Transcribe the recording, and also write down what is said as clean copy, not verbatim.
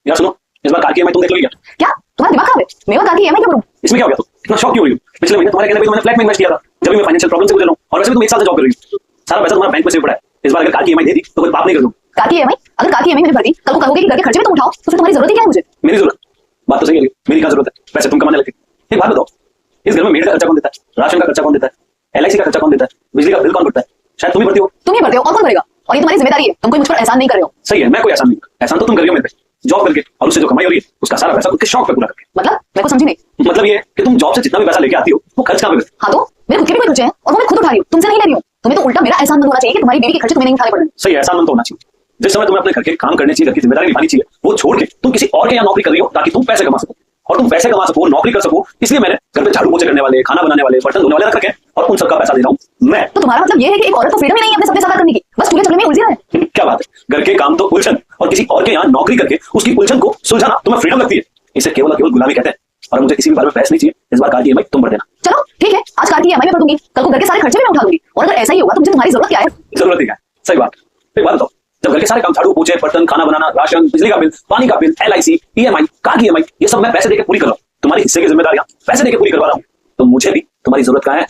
यार सुनो, इस बार कार की ईएमआई तुम देख लोगी क्या? क्या तुम्हारा दिमाग खराब है? मेरे कार की ईएमआई क्यों करूं? इसमें क्या हो गया? तो इतना शॉक क्यों हो रही हो? पिछले महीने तुम्हारे कहने पे तो मैंने फ्लैट में इन्वेस्ट किया था, जब भी मैं फाइनेंशियल प्रॉब्लम से गुजर रहा हूं, और वैसे भी तुम एक साल से जॉब कर रही हो, सारा पैसा तुम्हारा बैंक में सेव पड़ा है। इस बार अगर कार की ईएमआई दे दी तो कोई पाप नहीं कर दूं। कार की ईएमआई? अगर कार की ईएमआई मैंने भर दी, कल को कहोगे कि घर के खर्चे भी तुम उठाओ, तो फिर तुम्हारी जरूरत ही क्या है मुझे? मेरी जरूरत? बात तो सही है, मेरी क्या जरूरत है? पैसे तुम कमाने लगते। एक बात बताओ, इस घर में मेड का खर्चा कौन देता है? राशन का खर्चा कौन देता है? एलआईसी का खर्चा कौन देता है? बिजली का बिल कौन भरता है? शायद तुम ही भरती हो। तुम ही भरते हो और कौन भरेगा? और ये तुम्हारी जिम्मेदारी है, तुम कोई मुझ पर एहसान नहीं कर रहे हो। सही है, मैं कोई एहसान नहीं, एहसान तो तुम कर रही हो मेरे पे, जॉब करके, और उससे जो कमाई हो रही है उसका सारा पैसा खुद के शौक पे पूरा करके। मतलब मैं कुछ समझी नहीं। मतलब ये है कि तुम जॉब से जितना भी पैसा लेके आती हो वो खर्च कहाँ पे करती हो? हाँ तो मेरे खुद के भी कोई खर्चे हैं और वो मैं खुद उठा रही हूँ, तुमसे नहीं ले रही हूँ। तुम्हें तो उल्टा मेरा एहसान होना चाहिए कि तुम्हारी बीवी के खर्चे तुम्हें नहीं उठाने पड़ रहे। सही है, एहसान मंद तो होना चाहिए। जिस समय तुम्हें अपने घर के काम करने चाहिए, घर की जिम्मेदारी निभानी चाहिए, वो छोड़ के तुम किसी और के यहाँ नौकरी कर रही हो ताकि तुम पैसे कमा सको, और तुम पैसे कमा सको, नौकरी कर सको, इसलिए मैंने घर पे झाड़ू पोछे करने वाले, खाना बनाने वाले, बर्तन धोने वाले रख रखे हैं, और उन सबका पैसा दे रहा हूँ मैं। तो तुम्हारा मतलब ये है कि एक औरत को फ्रीडम ही नहीं है अपने सपने साकार करने की, बस पूरे चक्कर में उलझी है। क्या बात है, घर के काम तो उलझन, और किसी और के यहाँ नौकरी करके उसकी उलझन को सुलझाना तुम्हें फ्रीडम लगती है। इसे केवल और केवल गुलामी कहते हैं, और मुझे किसी भी बारे में बहस नहीं चाहिए। इस बार कार की ईएमआई तुम भर देना। चलो ठीक है, आज कार की ईएमआई में भर दूंगी, कल को घर के सारे खर्चे भी मैं उठा दूंगी, और अगर ऐसा ही होगा तो मुझे तुम्हारी जरूरत क्या है? जरूरत ही क्या है? सही बात। एक बात बताओ, जब घर के सारे काम झाड़ू पोछे, बर्तन, खाना बनाना, राशन, बिजली का बिल, पानी का बिल, एलआईसी, ईएमआई, कार की ईएमआई, ये सब मैं पैसे देके पूरी कर रहा हूँ, तुम्हारी हिस्से की जिम्मेदारियां पैसे देके पूरी करवा रहा हूँ, तो मुझे भी तुम्हारी जरूरत कहाँ है?